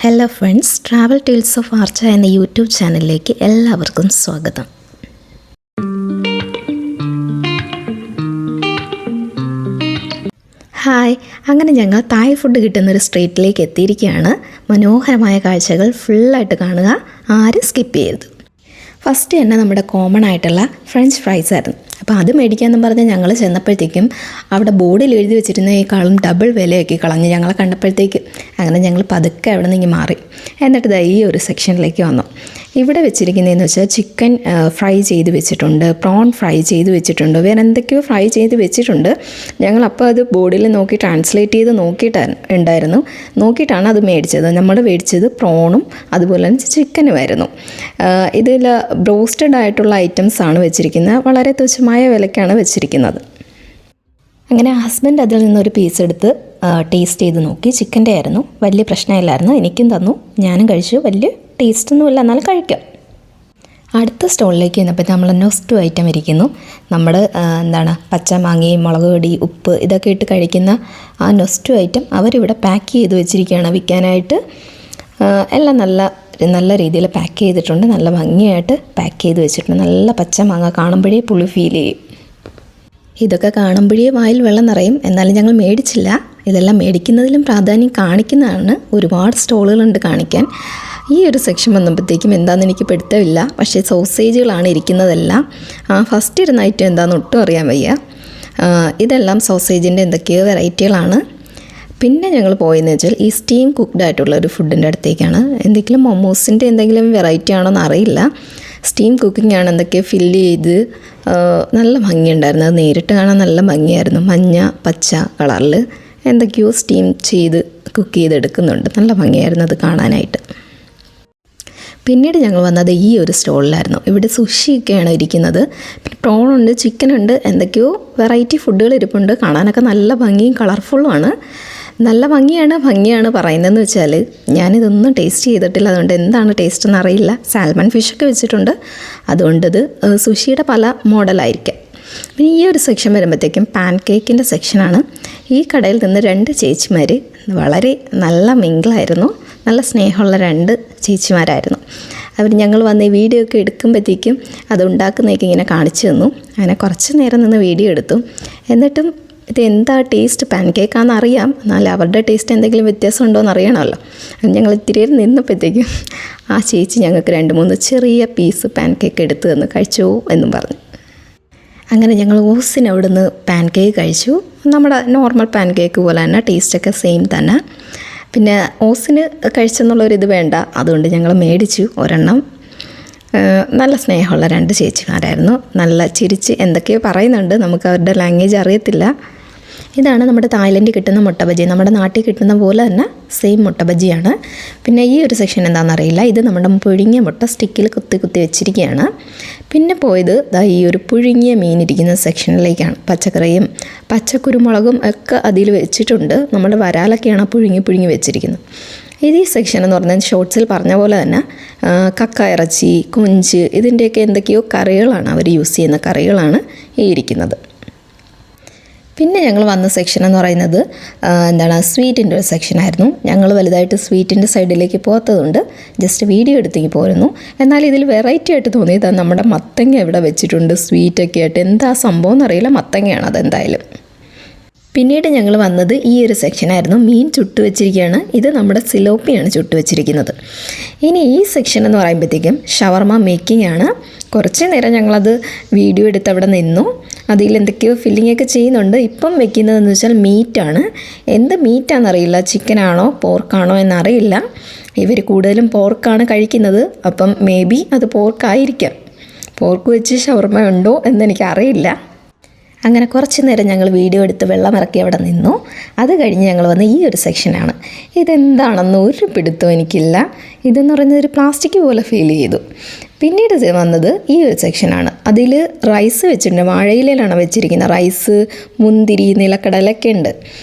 Hello friends, travel tales of Archa എന്ന YouTube ചാനലിലേക്ക് എല്ലാവർക്കും സ്വാഗതം. ഹായ്, അങ്ങനെ ഞങ്ങൾ തായ് ഫുഡ് കിട്ടുന്നൊരു സ്ട്രീറ്റിലേക്ക് എത്തിയിരിക്കുകയാണ്. മനോഹരമായ കാഴ്ചകൾ ഫുള്ളായിട്ട് കാണുക, ആരും സ്കിപ്പ് ചെയ്യരുത്. ഫസ്റ്റ് തന്നെ നമ്മുടെ കോമൺ ആയിട്ടുള്ള ഫ്രഞ്ച് ഫ്രൈസ് ആയിരുന്നു. അപ്പോൾ അത് മേടിക്കാമെന്ന് പറഞ്ഞ് ഞങ്ങൾ ചെന്നപ്പോഴത്തേക്കും അവിടെ ബോർഡിൽ എഴുതി വെച്ചിരുന്നേക്കാളും ഡബിൾ വിലയാക്കി കളഞ്ഞ് ഞങ്ങളെ കണ്ടപ്പോഴത്തേക്ക്. അങ്ങനെ ഞങ്ങൾ പതുക്കെ അവിടെ നിന്ന് മാറി. എന്നിട്ട് ഈ ഒരു സെക്ഷനിലേക്ക് വന്നു. ഇവിടെ വെച്ചിരിക്കുന്നതെന്ന് വെച്ചാൽ ചിക്കൻ ഫ്രൈ ചെയ്ത് വെച്ചിട്ടുണ്ട്, പ്രോൺ ഫ്രൈ ചെയ്ത് വെച്ചിട്ടുണ്ട്, വേറെ എന്തൊക്കെയോ ഫ്രൈ ചെയ്ത് വെച്ചിട്ടുണ്ട്. ഞങ്ങളപ്പോൾ അത് ബോർഡിൽ നോക്കി ട്രാൻസ്ലേറ്റ് ചെയ്ത് നോക്കിയിട്ടാണ് അത് മേടിച്ചത്. നമ്മൾ മേടിച്ചത് പ്രോണും അതുപോലെ തന്നെ ചിക്കനുമായിരുന്നു. ഇതിൽ ബ്രോസ്റ്റഡ് ആയിട്ടുള്ള ഐറ്റംസാണ് വെച്ചിരിക്കുന്നത്. വളരെ തുച്ഛമായ വിലയ്ക്കാണ് വെച്ചിരിക്കുന്നത്. അങ്ങനെ ഹസ്ബൻഡ് അതിൽ നിന്നൊരു പീസ് എടുത്ത് ടേസ്റ്റ് ചെയ്ത് നോക്കി. ചിക്കൻ്റെ ആയിരുന്നു, വലിയ പ്രശ്നമില്ലായിരുന്നു. എനിക്കും തന്നു, ഞാനും കഴിച്ചു. വലിയ ടേസ്റ്റൊന്നുമില്ല, എന്നാലും കഴിക്കാം. അടുത്ത സ്റ്റോളിലേക്ക് ചെന്നപ്പോൾ നമ്മൾ നൊസ്റ്റു ഐറ്റം ഇരിക്കുന്നു. നമ്മൾ പച്ചമാങ്ങയും മുളക് പൊടി, ഉപ്പ് ഇതൊക്കെ ഇട്ട് കഴിക്കുന്ന ആ നൊസ്റ്റു ഐറ്റം അവരിവിടെ പാക്ക് ചെയ്ത് വെച്ചിരിക്കുകയാണ് വിൽക്കാനായിട്ട്. എല്ലാം നല്ല രീതിയിൽ പാക്ക് ചെയ്തിട്ടുണ്ട്. നല്ല ഭംഗിയായിട്ട് പാക്ക് ചെയ്ത് വെച്ചിട്ടുണ്ട്. നല്ല പച്ചമാങ്ങ, കാണുമ്പോഴേ പുളി ഫീൽ ചെയ്യും. ഇതൊക്കെ കാണുമ്പോഴേ വായിൽ വെള്ളം നിറയും. എന്നാലും ഞങ്ങൾ മേടിച്ചില്ല. ഇതെല്ലാം മേടിക്കുന്നതിലും പ്രാധാന്യം കാണിക്കുന്നതാണ്. ഒരുപാട് സ്റ്റോളുകളുണ്ട് കാണിക്കാൻ. ഈ ഒരു സെക്ഷൻ വന്നപ്പോഴത്തേക്കും എന്താണെന്ന് എനിക്ക് പിടുത്തമില്ല. പക്ഷേ സോസേജുകളാണ് ഇരിക്കുന്നതെല്ലാം. ഫസ്റ്റ് ഇരുന്ന ഐറ്റം എന്താണെന്ന് ഒട്ടും അറിയാൻ വയ്യ. ഇതെല്ലാം സോസേജിൻ്റെ എന്തൊക്കെയോ വെറൈറ്റികളാണ്. പിന്നെ ഞങ്ങൾ പോയെന്ന് വെച്ചാൽ ഈ സ്റ്റീം കുക്ക്ഡ് ആയിട്ടുള്ള ഒരു ഫുഡിൻ്റെ അടുത്തേക്കാണ്. എന്തെങ്കിലും മൊമോസിൻ്റെ എന്തെങ്കിലും വെറൈറ്റി ആണോന്ന് അറിയില്ല. സ്റ്റീം കുക്കിംഗ് ആണ്, എന്തൊക്കെയോ ഫില്ല് ചെയ്ത് നല്ല ഭംഗിയുണ്ടായിരുന്നു. അത് നേരിട്ട് കാണാൻ നല്ല ഭംഗിയായിരുന്നു. മഞ്ഞ പച്ച കളറിൽ എന്തൊക്കെയോ സ്റ്റീം ചെയ്ത് കുക്ക് ചെയ്തെടുക്കുന്നുണ്ട്. നല്ല ഭംഗിയായിരുന്നു അത് കാണാനായിട്ട്. പിന്നീട് ഞങ്ങൾ വന്നത് ഈ ഒരു സ്റ്റോളിലായിരുന്നു. ഇവിടെ സുഷിയൊക്കെയാണ് ഇരിക്കുന്നത്. പിന്നെ പ്രോണുണ്ട്, ചിക്കനുണ്ട്, എന്തൊക്കെയോ വെറൈറ്റി ഫുഡുകൾ ഇരിപ്പുണ്ട്. കാണാനൊക്കെ നല്ല ഭംഗിയും കളർഫുള്ളുമാണ്. നല്ല ഭംഗിയാണ് പറയുന്നതെന്ന് വെച്ചാൽ ഞാനിതൊന്നും ടേസ്റ്റ് ചെയ്തിട്ടില്ല. അതുകൊണ്ട് എന്താണ് ടേസ്റ്റ് എന്ന് അറിയില്ല. സാൽമൺ ഫിഷൊക്കെ വെച്ചിട്ടുണ്ട്. അതുകൊണ്ടത് സുഷിയുടെ പല മോഡലായിരിക്കാം. പിന്നെ ഈ ഒരു സെക്ഷൻ വരുമ്പോഴത്തേക്കും പാൻ കേക്കിൻ്റെ സെക്ഷനാണ്. ഈ കടയിൽ നിന്ന് 2 ചേച്ചിമാർ വളരെ നല്ല മിങ്കിളായിരുന്നു. നല്ല സ്നേഹമുള്ള 2 ചേച്ചിമാരായിരുന്നു. അവർ ഞങ്ങൾ വന്ന് ഈ വീഡിയോ ഒക്കെ എടുക്കുമ്പോഴത്തേക്കും അത് ഉണ്ടാക്കുന്നതൊക്കെ ഇങ്ങനെ കാണിച്ചു തന്നു. അങ്ങനെ കുറച്ച് നേരം നിന്ന് വീഡിയോ എടുത്തു. എന്നിട്ടും ഇത് എന്താ ടേസ്റ്റ്, പാൻ കേക്കാണെന്ന് അറിയാം, എന്നാലും അവരുടെ ടേസ്റ്റ് എന്തെങ്കിലും വ്യത്യാസം ഉണ്ടോ എന്ന് അറിയണമല്ലോ. ഞങ്ങൾ ഇത്തിരി നിന്നപ്പോഴത്തേക്കും ആ ചേച്ചി ഞങ്ങൾക്ക് 2-3 ചെറിയ പീസ് പാൻ കേക്ക് എടുത്ത് തന്ന് കഴിച്ചോ എന്നും പറഞ്ഞു. അങ്ങനെ ഞങ്ങൾ ഓസിന് അവിടെ നിന്ന് പാൻ കേക്ക് കഴിച്ചു. നമ്മുടെ നോർമൽ പാൻ കേക്ക് പോലെ തന്നെ, ടേസ്റ്റൊക്കെ സെയിം തന്നെ. പിന്നെ ഓസിന് കഴിച്ചെന്നുള്ളൊരിത് വേണ്ട, അതുകൊണ്ട് ഞങ്ങൾ മേടിച്ചു ഒരെണ്ണം. നല്ല സ്നേഹമുള്ള 2 ചേച്ചിമാരായിരുന്നു. നല്ല ചിരിച്ച് എന്തൊക്കെയോ പറയുന്നുണ്ട്, നമുക്ക് അവരുടെ ലാംഗ്വേജ് അറിയത്തില്ല. ഇതാണ് നമ്മുടെ തായ്ലൻഡിൽ കിട്ടുന്ന മുട്ട ബജി. നമ്മുടെ നാട്ടിൽ കിട്ടുന്ന പോലെ തന്നെ സെയിം മുട്ട ബജിയാണ്. പിന്നെ ഈ ഒരു സെക്ഷൻ എന്താണെന്നറിയില്ല. ഇത് നമ്മുടെ പുഴുങ്ങിയ മുട്ട സ്റ്റിക്കിൽ കുത്തി വെച്ചിരിക്കുകയാണ്. പിന്നെ പോയത് ഈ ഒരു പുഴുങ്ങിയ മീൻ ഇരിക്കുന്ന സെക്ഷനിലേക്കാണ്. പച്ചക്കറിയും പച്ചക്കുരുമുളകും ഒക്കെ അതിൽ വെച്ചിട്ടുണ്ട്. നമ്മുടെ വരാലൊക്കെയാണ് പുഴുങ്ങി വെച്ചിരിക്കുന്നത്. ഈ സെക്ഷൻ എന്ന് പറഞ്ഞാൽ ഷോർട്സിൽ പറഞ്ഞ പോലെ തന്നെ കക്ക ഇറച്ചി, കൊഞ്ച് ഇതിൻ്റെയൊക്കെ എന്തൊക്കെയോ കറികളാണ് അവർ യൂസ് ചെയ്യുന്ന കറികളാണ് ഈ ഇരിക്കുന്നത്. പിന്നെ ഞങ്ങൾ വന്ന സെക്ഷൻ എന്ന് പറയുന്നത് സ്വീറ്റിൻ്റെ ഒരു സെക്ഷനായിരുന്നു. ഞങ്ങൾ വലുതായിട്ട് സ്വീറ്റിൻ്റെ സൈഡിലേക്ക് പോകാത്തതുകൊണ്ട് ജസ്റ്റ് വീഡിയോ എടുത്തേക്ക് പോരുന്നു. എന്നാൽ ഇതിൽ വെറൈറ്റി ആയിട്ട് തോന്നിയത് നമ്മുടെ മത്തങ്ങ ഇവിടെ വെച്ചിട്ടുണ്ട് സ്വീറ്റൊക്കെ ആയിട്ട്. എന്താ സംഭവം എന്നറിയില്ല, മത്തങ്ങയാണ് അതെന്തായാലും. പിന്നീട് ഞങ്ങൾ വന്നത് ഈ ഒരു സെക്ഷനായിരുന്നു. മീൻ ചുട്ട് വെച്ചിരിക്കുകയാണ്. ഇത് നമ്മുടെ സിലോപ്പിയാണ് ചുട്ട് വെച്ചിരിക്കുന്നത്. ഇനി ഈ സെക്ഷൻ എന്ന് പറയുമ്പോഴത്തേക്കും ഷവർമ മേക്കിംഗ് ആണ്. കുറച്ച് നേരം ഞങ്ങളത് വീഡിയോ എടുത്ത് അവിടെ നിന്നു. അതിൽ എന്തൊക്കെയോ ഫില്ലിംഗ് ഒക്കെ ചെയ്യുന്നുണ്ട്. ഇപ്പം വെക്കുന്നതെന്ന് വെച്ചാൽ മീറ്റാണ്. എന്ത് മീറ്റാണെന്നറിയില്ല, ചിക്കനാണോ പോർക്കാണോ എന്നറിയില്ല. ഇവർ കൂടുതലും പോർക്കാണ് കഴിക്കുന്നത്. അപ്പം മേ ബി അത് പോർക്കായിരിക്കാം. പോർക്ക് വെച്ച് ഷവർമ ഉണ്ടോ എന്നെനിക്കറിയില്ല. അങ്ങനെ കുറച്ച് നേരം ഞങ്ങൾ വീഡിയോ എടുത്ത് വെള്ളമിറക്കി അവിടെ നിന്നു. അത് കഴിഞ്ഞ് ഞങ്ങൾ വന്ന ഈ ഒരു സെക്ഷനാണ്. ഇതെന്താണെന്ന് ഒരു പിടുത്തവും എനിക്കില്ല. ഇതെന്ന് പറയുന്നത് ഒരു പ്ലാസ്റ്റിക് പോലെ ഫീൽ ചെയ്തു. പിന്നീട് വന്നത് ഈ ഒരു സെക്ഷനാണ്. അതിൽ റൈസ് വെച്ചിട്ടുണ്ട്. വാഴയിലയിലാണ് വെച്ചിരിക്കുന്നത്. റൈസ്, മുന്തിരി, നിലക്കടലൊക്കെ ഉണ്ട്.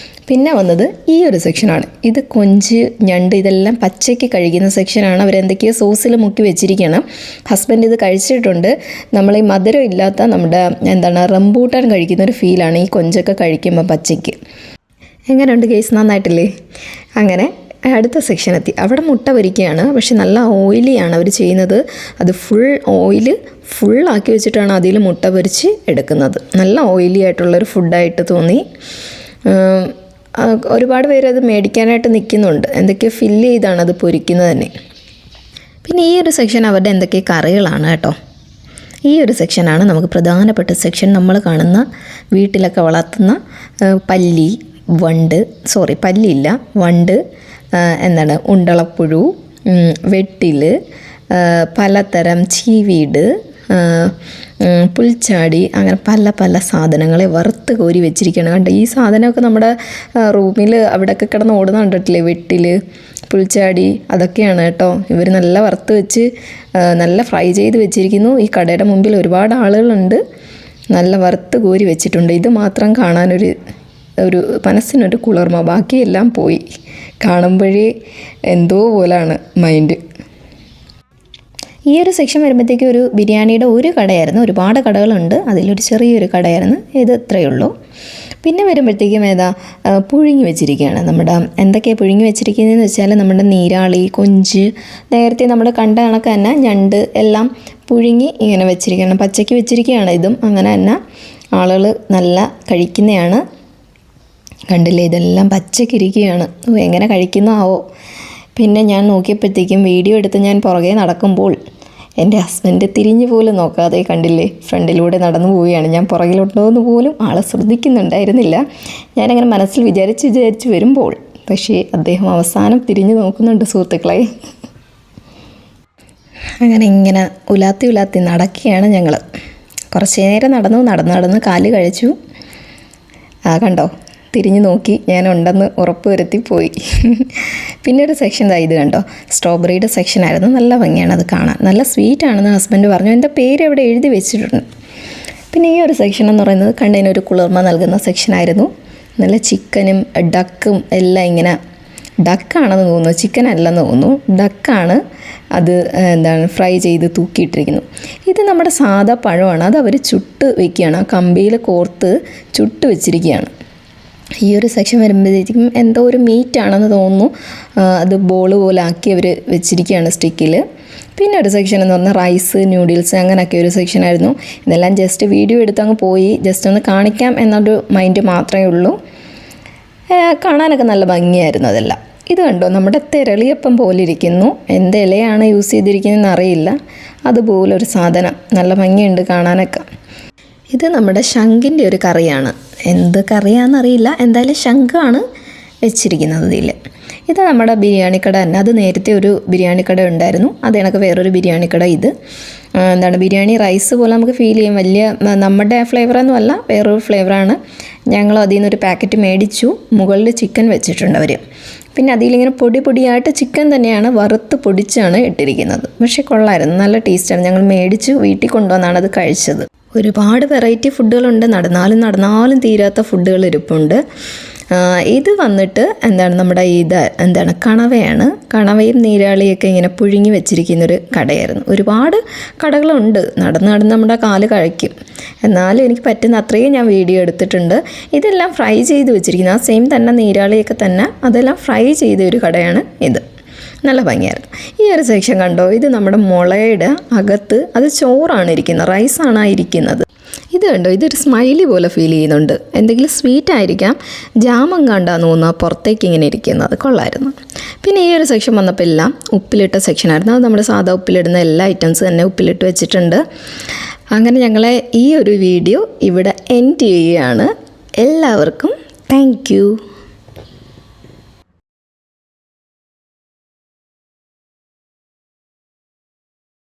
പിന്നെ വന്നത് ഈ ഒരു സെക്ഷനാണ്. ഇത് കൊഞ്ച്, ഞണ്ട് ഇതെല്ലാം പച്ചയ്ക്ക് കഴിക്കുന്ന സെക്ഷനാണ്. അവരെന്തൊക്കെയോ സോസിൽ മുക്കി വെച്ചിരിക്കണം. ഹസ്ബൻഡ് ഇത് കഴിച്ചിട്ടുണ്ട്. നമ്മൾ ഈ മധുരം ഇല്ലാത്ത നമ്മുടെ റംബൂട്ടാൻ കഴിക്കുന്ന ഒരു ഫീലാണ് ഈ കൊഞ്ചൊക്കെ കഴിക്കുമ്പോൾ പച്ചയ്ക്ക്. എങ്ങനെയുണ്ട് ഗൈസ്, നന്നായിട്ടില്ലേ? അങ്ങനെ അടുത്ത സെക്ഷൻ എത്തി. അവിടെ മുട്ട പൊരിക്കുകയാണ്. പക്ഷെ നല്ല ഓയിലിയാണ് അവർ ചെയ്യുന്നത്. അത് ഓയിൽ ഫുള്ളാക്കി വെച്ചിട്ടാണ് അതിൽ മുട്ട പൊരിച്ച് എടുക്കുന്നത്. നല്ല ഓയിലി ആയിട്ടുള്ളൊരു ഫുഡായിട്ട് തോന്നി. ഒരുപാട് പേര് അത് മേടിക്കാനായിട്ട് നിൽക്കുന്നുണ്ട്. എന്തൊക്കെയോ ഫില്ല് ചെയ്താണ് അത് പൊരിക്കുന്നത് തന്നെ. പിന്നെ ഈ ഒരു സെക്ഷൻ അവരുടെ എന്തൊക്കെ കറികളാണ് കേട്ടോ. ഈ ഒരു സെക്ഷനാണ് നമുക്ക് പ്രധാനപ്പെട്ട സെക്ഷൻ. നമ്മൾ കാണുന്ന വീട്ടിലൊക്കെ വളർത്തുന്ന പല്ലിയില്ല, വണ്ട്, ഉണ്ടളപ്പുഴു, വെട്ടിൽ, പലതരം ചീവീട്, പുൽച്ചാടി, അങ്ങനെ പല പല സാധനങ്ങളെ വറുത്ത് കോരി വെച്ചിരിക്കുകയാണ്. കണ്ടോ, ഈ സാധനമൊക്കെ നമ്മുടെ റൂമിൽ അവിടെയൊക്കെ കിടന്ന് ഓടുന്ന കണ്ടിട്ടില്ലേ? വെട്ടിൽ, പുൽച്ചാടി, അതൊക്കെയാണ് കേട്ടോ. ഇവർ നല്ല വറുത്ത് വെച്ച് നല്ല ഫ്രൈ ചെയ്ത് വെച്ചിരിക്കുന്നു. ഈ കടയുടെ മുമ്പിൽ ഒരുപാട് ആളുകളുണ്ട്. നല്ല വറുത്ത് കോരി വെച്ചിട്ടുണ്ട്. ഇത് മാത്രം കാണാനൊരു മനസ്സിനൊരു കുളിർമ. ബാക്കിയെല്ലാം പോയി. കാണുമ്പോഴേ എന്തോ പോലാണ് മൈൻഡ്. ഈ ഒരു സെക്ഷൻ വരുമ്പോഴത്തേക്കും ഒരു ബിരിയാണിയുടെ ഒരു കടയായിരുന്നു. ഒരുപാട് കടകളുണ്ട്, അതിലൊരു ചെറിയൊരു കടയായിരുന്നു. ഇത് ഇത്രയേ ഉള്ളൂ. പിന്നെ വരുമ്പോഴത്തേക്കും പുഴുങ്ങി വെച്ചിരിക്കുകയാണ്. എന്തൊക്കെയാണ് പുഴുങ്ങി വെച്ചിരിക്കുന്നതെന്ന് വെച്ചാൽ നമ്മുടെ നീരാളി, കൊഞ്ച്, നേരത്തെ നമ്മൾ കണ്ട കണക്ക് തന്നെ ഞണ്ട് എല്ലാം പുഴുങ്ങി ഇങ്ങനെ വെച്ചിരിക്കുകയാണ്. പച്ചയ്ക്ക് വെച്ചിരിക്കുകയാണ്. ഇതും അങ്ങനെ തന്നെ ആളുകൾ നല്ല കഴിക്കുന്നതാണ്. കണ്ടില്ലേ, ഇതെല്ലാം പച്ചക്കിരിക്കുകയാണ്. എങ്ങനെ കഴിക്കുന്നതാവോ. പിന്നെ ഞാൻ നോക്കിയപ്പോഴത്തേക്കും വീഡിയോ എടുത്ത് ഞാൻ പുറകെ നടക്കുമ്പോൾ എൻ്റെ ഹസ്ബൻഡ് തിരിഞ്ഞു പോലും നോക്കാതെ, കണ്ടില്ലേ, ഫ്രണ്ടിലൂടെ നടന്നു പോവുകയാണ്. ഞാൻ പുറകിലുണ്ടോ എന്ന് പോലും ആളെ ശ്രദ്ധിക്കുന്നുണ്ടായിരുന്നില്ല. ഞാനങ്ങനെ മനസ്സിൽ വിചാരിച്ച് വരുമ്പോൾ പക്ഷേ അദ്ദേഹം അവസാനം തിരിഞ്ഞു നോക്കുന്നുണ്ട് സുഹൃത്തുക്കളെ. അങ്ങനെ ഇങ്ങനെ ഉലാത്തി നടക്കുകയാണ് ഞങ്ങൾ. കുറച്ച് നേരം നടന്ന് കാല് കഴിച്ചു. കണ്ടോ, തിരിഞ്ഞു നോക്കി ഞാൻ ഉണ്ടെന്ന് ഉറപ്പ് വരുത്തി പോയി. പിന്നെ ഒരു സെക്ഷൻ ഇത് കണ്ടോ, സ്ട്രോബെറിയുടെ സെക്ഷനായിരുന്നു. നല്ല ഭംഗിയാണ് അത് കാണാൻ, നല്ല സ്വീറ്റാണെന്ന് ഹസ്ബൻഡ് പറഞ്ഞു. എൻ്റെ പേര് അവിടെ എഴുതി വെച്ചിട്ടുണ്ട്. പിന്നെ ഈ ഒരു സെക്ഷൻ എന്ന് പറയുന്നത് കണ്ടതിനൊരു കുളിർമ നൽകുന്ന സെക്ഷനായിരുന്നു. നല്ല ചിക്കനും ഡക്കും എല്ലാം ഇങ്ങനെ, ഡക്കാണെന്ന് തോന്നുന്നു, ചിക്കൻ അല്ലെന്ന് തോന്നുന്നു, ഡക്കാണ്. അത് ഫ്രൈ ചെയ്ത് തൂക്കിയിട്ടിരിക്കുന്നു. ഇത് നമ്മുടെ സാധാ പഴമാണ്. അത് അവർ ചുട്ട് വയ്ക്കുകയാണ്. ആ കമ്പിയിൽ കോർത്ത് ചുട്ട് വെച്ചിരിക്കുകയാണ്. ഈ ഒരു സെക്ഷൻ വരുമ്പോഴത്തേക്കും എന്തോ ഒരു മീറ്റാണെന്ന് തോന്നുന്നു. അത് ബോൾ പോലെ ആക്കി അവർ വെച്ചിരിക്കുകയാണ് സ്റ്റിക്കിൽ. പിന്നെ ഒരു സെക്ഷൻ എന്ന് പറഞ്ഞാൽ റൈസ്, ന്യൂഡിൽസ്, അങ്ങനെയൊക്കെ ഒരു സെക്ഷനായിരുന്നു. ഇതെല്ലാം ജസ്റ്റ് വീഡിയോ എടുത്തങ്ങ് പോയി, ജസ്റ്റ് ഒന്ന് കാണിക്കാം എന്നൊരു മൈൻഡ് മാത്രമേ ഉള്ളൂ. കാണാനൊക്കെ നല്ല ഭംഗിയായിരുന്നു അതെല്ലാം. ഇത് കണ്ടോ, നമ്മുടെ തെരളിയപ്പം പോലെ ഇരിക്കുന്നു. എന്ത് ഇലയാണ് യൂസ് ചെയ്തിരിക്കുന്നതെന്ന് അറിയില്ല. അതുപോലൊരു സാധനം, നല്ല ഭംഗിയുണ്ട് കാണാനൊക്കെ. ഇത് നമ്മുടെ ശംഖിൻ്റെ ഒരു കറിയാണ്. എന്ത് കറിയാണെന്നറിയില്ല, എന്തായാലും ശംഖാണ് വെച്ചിരിക്കുന്നത് ഇതിൽ. ഇത് നമ്മുടെ ബിരിയാണി കട തന്നെ. അത് നേരത്തെ ഒരു ബിരിയാണി കട ഉണ്ടായിരുന്നു, അത് കണക്ക് വേറൊരു ബിരിയാണി കട. ഇത് ബിരിയാണി റൈസ് പോലെ നമുക്ക് ഫീൽ ചെയ്യും. വലിയ നമ്മുടെ ഫ്ലേവറൊന്നും അല്ല, വേറൊരു ഫ്ലേവറാണ്. ഞങ്ങൾ അതിൽ നിന്നൊരു പാക്കറ്റ് മേടിച്ചു. മുകളിൽ ചിക്കൻ വെച്ചിട്ടുണ്ട് അവർ. പിന്നെ അതിലിങ്ങനെ പൊടിയായിട്ട് ചിക്കൻ തന്നെയാണ് വറുത്ത് പൊടിച്ചാണ് ഇട്ടിരിക്കുന്നത്. പക്ഷേ കൊള്ളായിരുന്നു, നല്ല ടേസ്റ്റാണ്. ഞങ്ങൾ മേടിച്ചു വീട്ടിൽ കൊണ്ടുവന്നാണ് അത് കഴിച്ചത്. ഒരുപാട് വെറൈറ്റി ഫുഡുകളുണ്ട്, നടന്നാലും തീരാത്ത ഫുഡുകൾ ഇരിപ്പുണ്ട്. ഇത് വന്നിട്ട് നമ്മുടെ കണവയാണ്. കണവയും നീരാളിയൊക്കെ ഇങ്ങനെ പുഴുങ്ങി വെച്ചിരിക്കുന്നൊരു കടയായിരുന്നു. ഒരുപാട് കടകളുണ്ട്, നടന്ന് നമ്മുടെ കാല് കഴിക്കും. എന്നാലും എനിക്ക് പറ്റുന്ന അത്രയും ഞാൻ വീഡിയോ എടുത്തിട്ടുണ്ട്. ഇതെല്ലാം ഫ്രൈ ചെയ്ത് വെച്ചിരിക്കുന്നത്, ആ സെയിം തന്നെ നീരാളിയൊക്കെ തന്നെ, അതെല്ലാം ഫ്രൈ ചെയ്ത ഒരു കടയാണ് ഇത്. നല്ല ഭംഗിയായിരുന്നു. ഈ ഒരു സെക്ഷൻ കണ്ടോ, ഇത് നമ്മുടെ മുളയുടെ അകത്ത് അത് ചോറാണ് ഇരിക്കുന്നത്, റൈസാണ് ഇരിക്കുന്നത്. ഇത് കണ്ടോ, ഇതൊരു സ്മൈലി പോലെ ഫീൽ ചെയ്യുന്നുണ്ട്. എന്തെങ്കിലും സ്വീറ്റ് ആയിരിക്കാം, ജാമം കണ്ടാന്ന് തോന്നുന്നു പുറത്തേക്ക് ഇങ്ങനെ ഇരിക്കുന്നത്. കൊള്ളായിരുന്നു. പിന്നെ ഈ ഒരു സെക്ഷൻ വന്നപ്പോൾ എല്ലാം ഉപ്പിലിട്ട സെക്ഷനായിരുന്നു. അത് നമ്മുടെ സാധാ ഉപ്പിലിടുന്ന എല്ലാ ഐറ്റംസ് തന്നെ ഉപ്പിലിട്ട് വെച്ചിട്ടുണ്ട്. അങ്ങനെ ഞങ്ങളെ ഈ ഒരു വീഡിയോ ഇവിടെ എൻഡ് ചെയ്യുകയാണ്. എല്ലാവർക്കും താങ്ക് യു.